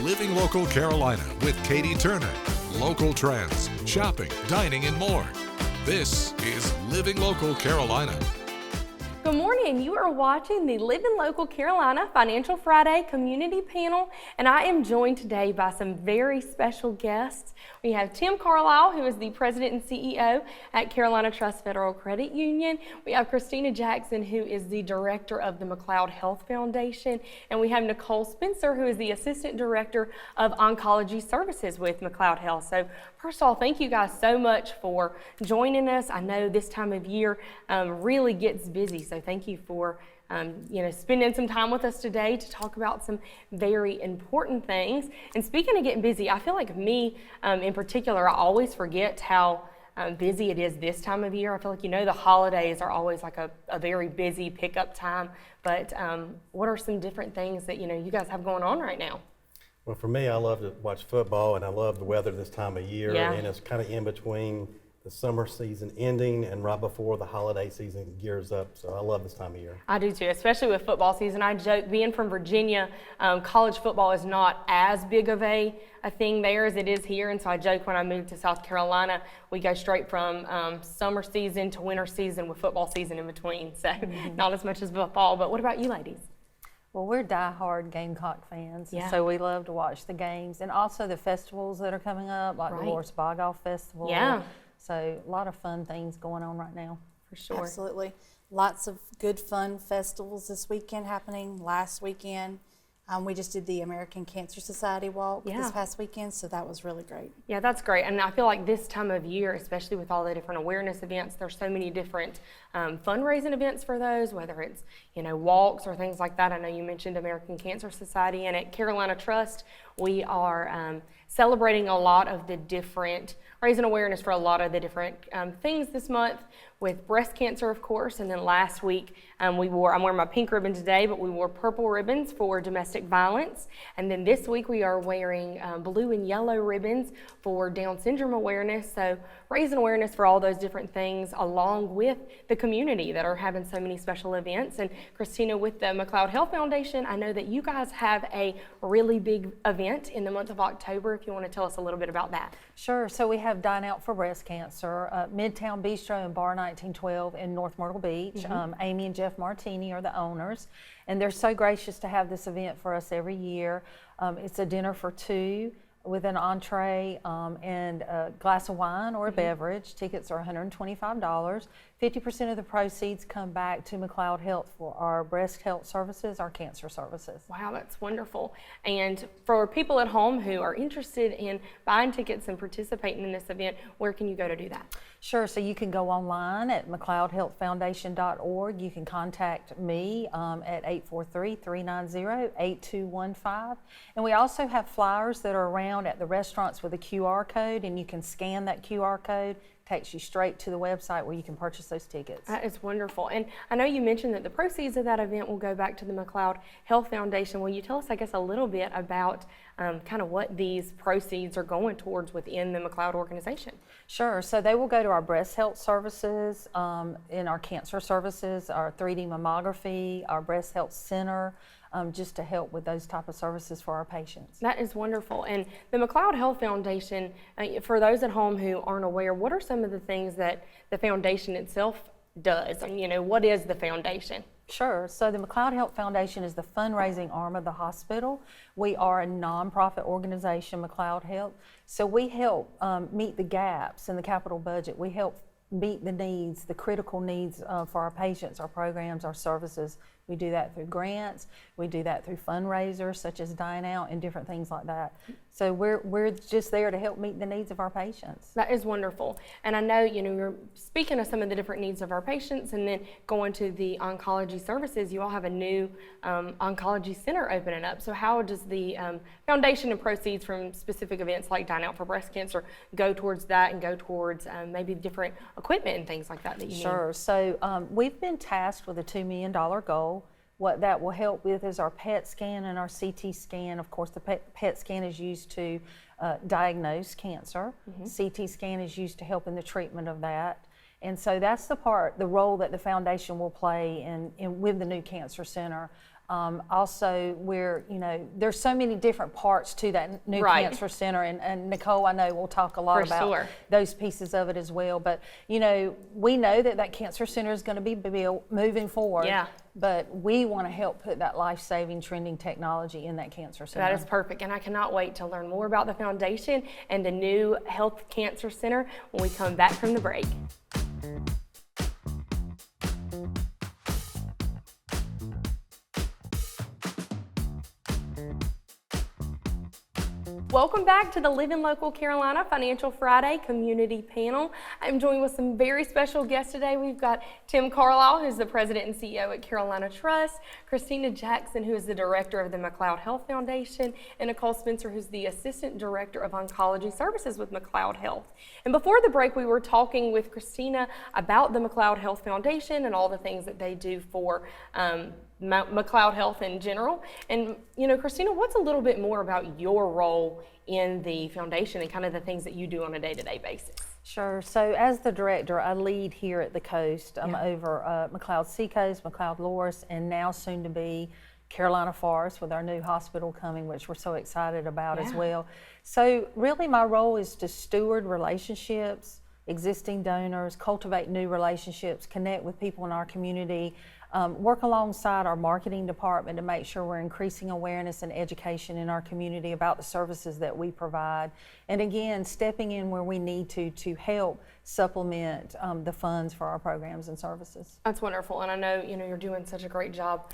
Living Local Carolina with Katie Turner. Local trends, shopping, dining, and more. This is Living Local Carolina. Good morning. You are watching the Living Local Carolina Financial Friday Community Panel, and I am joined today by some very special guests. We have Tim Carlisle, who is the President and CEO at Carolina Trust Federal Credit Union. We have Christina Jackson, who is the Director of the McLeod Health Foundation, and we have Nicole Spencer, who is the Assistant Director of Oncology Services with McLeod Health. So first of all, thank you guys so much for joining us. I know this time of year really gets busy, so thank you for spending some time with us today to talk about some very important things. And speaking of getting busy, I feel like me in particular, I always forget how busy it is this time of year. I feel like, the holidays are always like a very busy pickup time, but what are some different things that, you guys have going on right now? Well, for me, I love to watch football, and I love the weather this time of year, Yeah. and it's kind of in between the summer season ending and right before the holiday season gears up. So I love this time of year. I do too, especially with football season. I joke, being from Virginia, college football is not as big of a thing there as it is here. And so I joke when I moved to South Carolina, we go straight from summer season to winter season with football season in between. So not as much as fall. But what about you ladies? Well, we're diehard Gamecock fans, Yeah. so we love to watch the games and also the festivals that are coming up, like Right. the Loris Bogolf Festival. Yeah. So a lot of fun things going on right now. For sure. Absolutely. Lots of good fun festivals this weekend happening. Last weekend, we just did the American Cancer Society walk Yeah. this past weekend, so that was really great. Yeah, that's great. And I feel like this time of year, especially with all the different awareness events, there's so many different fundraising events for those, whether it's, walks or things like that. I know you mentioned American Cancer Society, and at Carolina Trust, we are celebrating a lot of the different, raising awareness for a lot of the different things this month with breast cancer, of course. And then last week, I'm wearing my pink ribbon today, but we wore purple ribbons for domestic violence. And then this week we are wearing blue and yellow ribbons for Down syndrome awareness. So raising awareness for all those different things along with the community that are having so many special events. And Christina, with the McLeod Health Foundation, I know that you guys have a really big event in the month of October. If you want to tell us a little bit about that. Sure. So we have Dine Out for Breast Cancer, Midtown Bistro and Bar 1912 in North Myrtle Beach. Amy and Jeff Martini are the owners, and they're so gracious to have this event for us every year. It's a dinner for two with an entree and a glass of wine or a beverage. Tickets are $125. 50% of the proceeds come back to McLeod Health for our breast health services, our cancer services. Wow, that's wonderful. And for people at home who are interested in buying tickets and participating in this event, where can you go to do that? Sure, so you can go online at McLeodHealthFoundation.org. You can contact me at 843-390-8215. And we also have flyers that are around at the restaurants with a QR code, and you can scan that QR code. Takes you straight to the website where you can purchase those tickets. That is wonderful. And I know you mentioned that the proceeds of that event will go back to the McLeod Health Foundation. Will you tell us, I guess, a little bit about kind of what these proceeds are going towards within the McLeod organization? Sure. So they will go to our breast health services, in our cancer services, our 3D mammography, our breast health center, just to help with those type of services for our patients. That is wonderful. And the McLeod Health Foundation, for those at home who aren't aware, what are some of the things that the foundation itself does? And, what is the foundation? Sure. So the McLeod Health Foundation is the fundraising arm of the hospital. We are a nonprofit organization, McLeod Health. So we help meet the gaps in the capital budget. We help meet the needs, the critical needs for our patients, our programs, our services. We do that through grants. We do that through fundraisers such as Dine Out and different things like that. So we're just there to help meet the needs of our patients. That is wonderful. And I know, you're speaking of some of the different needs of our patients and then going to the oncology services. You all have a new oncology center opening up. So how does the foundation and proceeds from specific events like Dine Out for Breast Cancer go towards that and go towards maybe different equipment and things like that that you need? Sure. So we've been tasked with a $2 million goal. What that will help with is our PET scan and our CT scan. Of course, the PET scan is used to diagnose cancer. CT scan is used to help in the treatment of that. And so that's the role that the foundation will play in with the new cancer center. Also, there's so many different parts to that new Right. cancer center, and Nicole, I know, will talk a lot For about sure. those pieces of it as well. But, we know that cancer center is going to be built moving forward. Yeah. But we want to help put that life-saving trending technology in that cancer center. That is perfect, and I cannot wait to learn more about the foundation and the new Health Cancer Center when we come back from the break. Welcome back to the Living Local Carolina Financial Friday Community Panel. I'm joined with some very special guests today. We've got Tim Carlisle, who's the president and CEO at Carolina Trust, Christina Jackson, who is the director of the McLeod Health Foundation, and Nicole Spencer, who's the assistant director of oncology services with McLeod Health. And before the break, we were talking with Christina about the McLeod Health Foundation and all the things that they do for McLeod Health in general. And, Christina, what's a little bit more about your role in the foundation and kind of the things that you do on a day-to-day basis? Sure. So as the director, I lead here at the Coast. I'm over McLeod Seacoast, McLeod Loris, and now soon to be Carolina Forest with our new hospital coming, which we're so excited about as well. So really my role is to steward relationships, existing donors, cultivate new relationships, connect with people in our community, work alongside our marketing department to make sure we're increasing awareness and education in our community about the services that we provide. And again, stepping in where we need to help supplement the funds for our programs and services. That's wonderful, and I know you're doing such a great job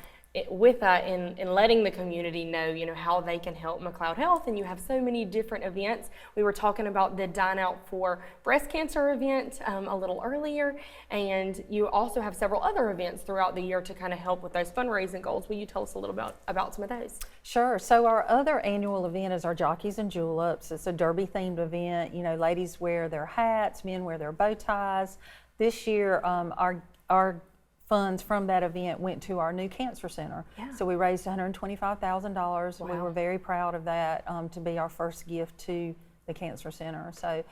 with that in letting the community know how they can help McLeod Health, and you have so many different events. We were talking about the Dine Out for Breast Cancer event a little earlier, and you also have several other events throughout the year to kind of help with those fundraising goals. Will you tell us a little about some of those? Sure. So our other annual event is our Jockeys and Juleps. It's a derby themed event. Ladies wear their hats, men wear their bow ties. This year, our funds from that event went to our new cancer center. Yeah. So we raised $125,000. Wow. We were very proud of that to be our first gift to the cancer center. So,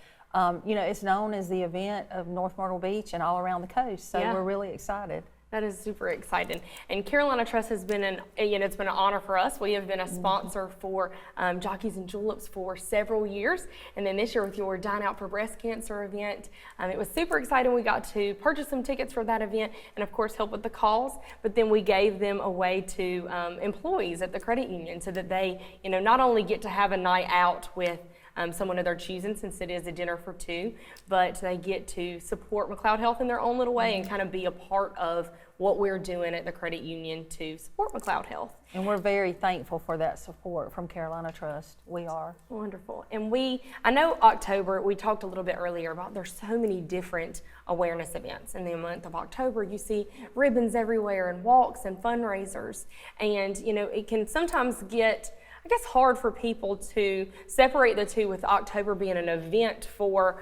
it's known as the event of North Myrtle Beach and all around the coast. So we're really excited. That is super exciting. And Carolina Trust has been it's been an honor for us. We have been a sponsor for Jockeys and Juleps for several years. And then this year with your Dine Out for Breast Cancer event, it was super exciting. We got to purchase some tickets for that event and of course help with the cause, but then we gave them away to employees at the credit union so that they, not only get to have a night out with someone of their choosing, since it is a dinner for two, but they get to support McLeod Health in their own little way and kind of be a part of what we're doing at the credit union to support McLeod Health. And we're very thankful for that support from Carolina Trust. We are. Wonderful. And I know October, we talked a little bit earlier about there's so many different awareness events. In the month of October, you see ribbons everywhere and walks and fundraisers. And, it can sometimes get hard for people to separate the two, with October being an event for,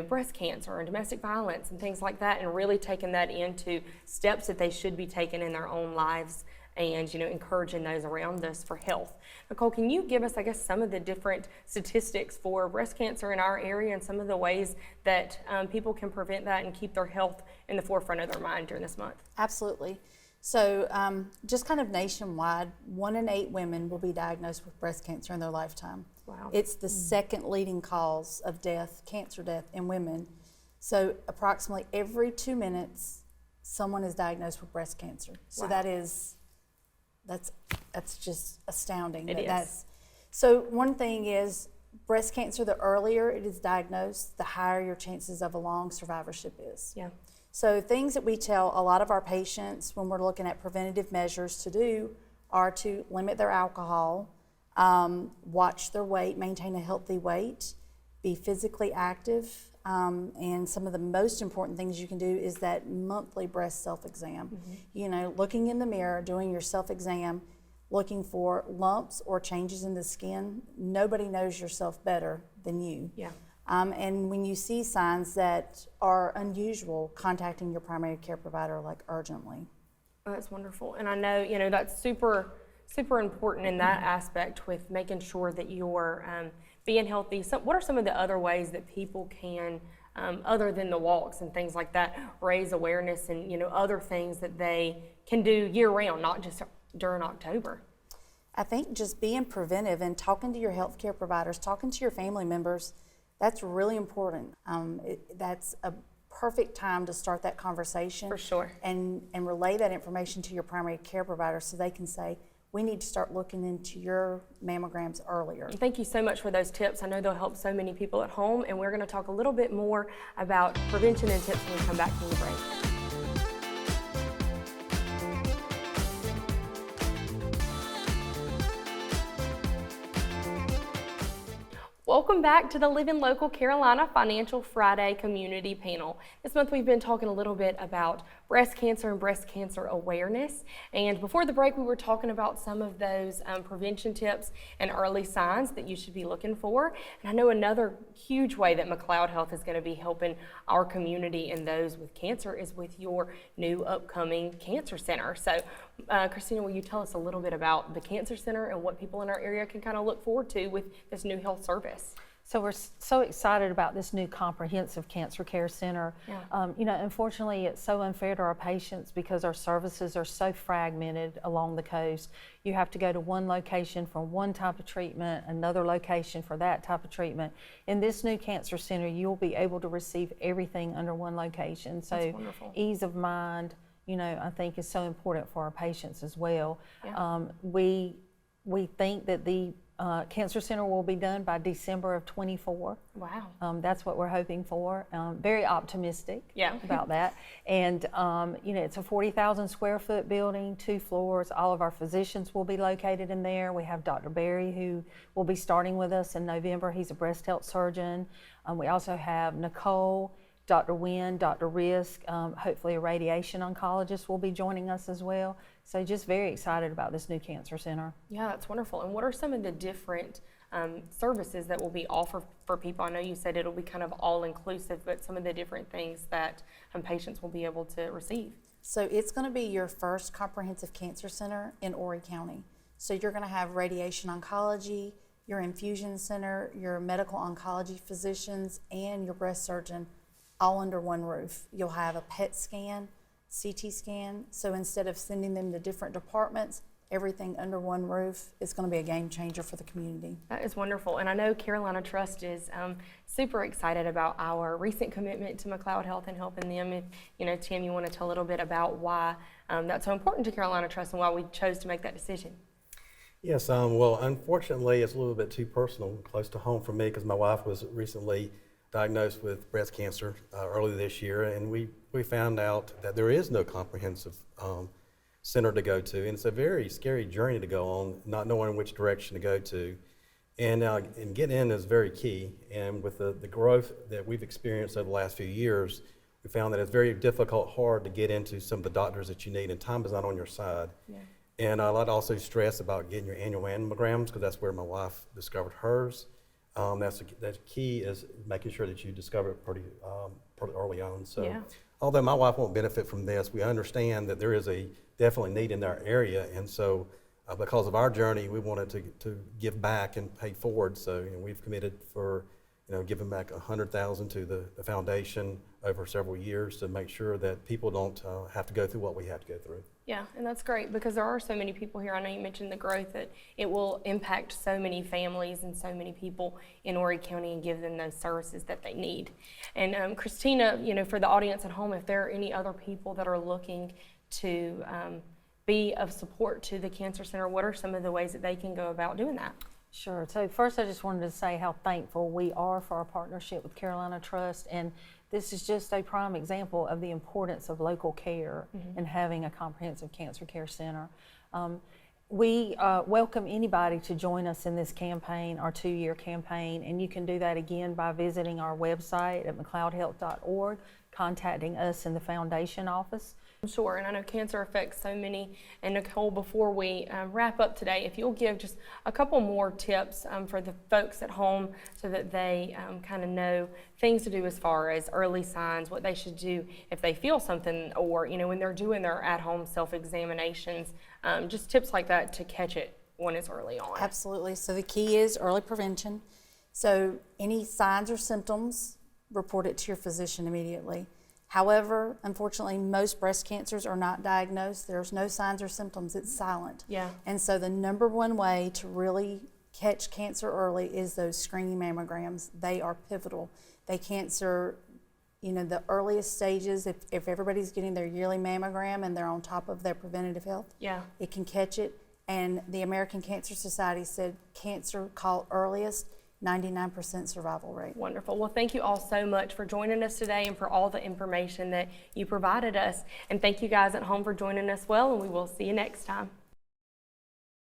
breast cancer and domestic violence and things like that, and really taking that into steps that they should be taking in their own lives and, encouraging those around us for health. Nicole, can you give us, some of the different statistics for breast cancer in our area and some of the ways that people can prevent that and keep their health in the forefront of their mind during this month? Absolutely. So just kind of nationwide, 1 in 8 women will be diagnosed with breast cancer in their lifetime. Wow. It's the second leading cause of death, cancer death in women. So approximately every 2 minutes, someone is diagnosed with breast cancer. So Wow. that's just astounding. It is. So one thing is, breast cancer, the earlier it is diagnosed, the higher your chances of a long survivorship is. Yeah. So things that we tell a lot of our patients when we're looking at preventative measures to do are to limit their alcohol, watch their weight, maintain a healthy weight, be physically active, and some of the most important things you can do is that monthly breast self-exam. Looking in the mirror, doing your self-exam, looking for lumps or changes in the skin. Nobody knows yourself better than you. Yeah. And when you see signs that are unusual, contacting your primary care provider urgently. Oh, that's wonderful. And I know, that's super, super important in that aspect with making sure that you're being healthy. So what are some of the other ways that people can, other than the walks and things like that, raise awareness and, other things that they can do year round, not just during October? I think just being preventive and talking to your healthcare providers, talking to your family members, that's really important. That's a perfect time to start that conversation. For sure. And relay that information to your primary care provider so they can say, we need to start looking into your mammograms earlier. Thank you so much for those tips. I know they'll help so many people at home, and we're going to talk a little bit more about prevention and tips when we come back from the break. Welcome back to the Living Local Carolina Financial Friday Community Panel. This month we've been talking a little bit about breast cancer and breast cancer awareness. And before the break we were talking about some of those prevention tips and early signs that you should be looking for. And I know another huge way that McLeod Health is going to be helping our community and those with cancer is with your new upcoming cancer center. So Christina, will you tell us a little bit about the cancer center and what people in our area can kind of look forward to with this new health service? So we're so excited about this new comprehensive cancer care center. Yeah. You know, unfortunately, it's so unfair to our patients because our services are so fragmented along the coast. You have to go to one location for one type of treatment, another location for that type of treatment. In this new cancer center, you'll be able to receive everything under one location. So That's wonderful. Ease of mind, you know, I think is so important for our patients as well. Yeah. We think that the Cancer Center will be done by December of '24. Wow. That's what we're hoping for. Very optimistic about that. And you know, it's a 40,000 square foot building, 2 floors. All of our physicians will be located in there. We have Dr. Berry, who will be starting with us in November. He's a breast health surgeon. We also have Nicole, Dr. Wynn, Dr. Risk, hopefully a radiation oncologist will be joining us as well. So just very excited about this new cancer center. Yeah, that's wonderful. And what are some of the different services that will be offered for people? I know you said it'll be kind of all-inclusive, but some of the different things that patients will be able to receive. So it's going to be your first comprehensive cancer center in Horry County. So you're going to have radiation oncology, your infusion center, your medical oncology physicians, and your breast surgeon all under one roof. You'll have a PET scan, CT scan. So instead of sending them to different departments, everything under one roof is going to be a game changer for the community. That is wonderful. And I know Carolina Trust is super excited about our recent commitment to McLeod Health and helping them. If, you know, Tim, you want to tell a little bit about why that's so important to Carolina Trust and why we chose to make that decision? Yes, well, unfortunately, it's a little bit too personal, close to home for me, because my wife was recently diagnosed with breast cancer early this year, and we found out that there is no comprehensive center to go to, and it's a very scary journey to go on, not knowing which direction to go to. And getting in is very key, and with the growth that we've experienced over the last few years, we found that it's very difficult, hard to get into some of the doctors that you need, and time is not on your side. Yeah. And I'd like to also stress about getting your annual mammograms, because that's where my wife discovered hers. That's key, is making sure that you discover it pretty early on. So, although my wife won't benefit from this, we understand that there is a definitely need in our area, and so because of our journey, we wanted to give back and pay forward. So, you know, we've committed for, you know, giving back $100,000 to the foundation over several years to make sure that people don't have to go through what we had to go through. Yeah, and that's great because there are so many people here. I know you mentioned the growth, that it will impact so many families and so many people in Horry County and give them those services that they need. And Christina, you know, for the audience at home, if there are any other people that are looking to be of support to the Cancer Center, what are some of the ways that they can go about doing that? Sure. So first I just wanted to say how thankful we are for our partnership with Carolina Trust, and this is just a prime example of the importance of local care and having a comprehensive cancer care center. We welcome anybody to join us in this campaign, our 2-year campaign, and you can do that again by visiting our website at mcleodhealth.org, contacting us in the foundation office. Sure, and I know cancer affects so many. And Nicole, before we wrap up today, if you'll give just a couple more tips for the folks at home so that they kind of know things to do as far as early signs, what they should do if they feel something, or, you know, when they're doing their at-home self-examinations, just tips like that to catch it when it's early on. Absolutely. So the key is early prevention. So any signs or symptoms, report it to your physician immediately. However, unfortunately, most breast cancers are not diagnosed. There's no signs or symptoms. It's silent. Yeah. And so the number one way to really catch cancer early is those screening mammograms. They are pivotal. They cancer, the earliest stages, if everybody's getting their yearly mammogram and they're on top of their preventative health, Yeah. it can catch it. And the American Cancer Society said cancer caught earliest, 99% survival rate. Wonderful. Well, thank you all so much for joining us today and for all the information that you provided us. And thank you guys at home for joining us well, and we will see you next time.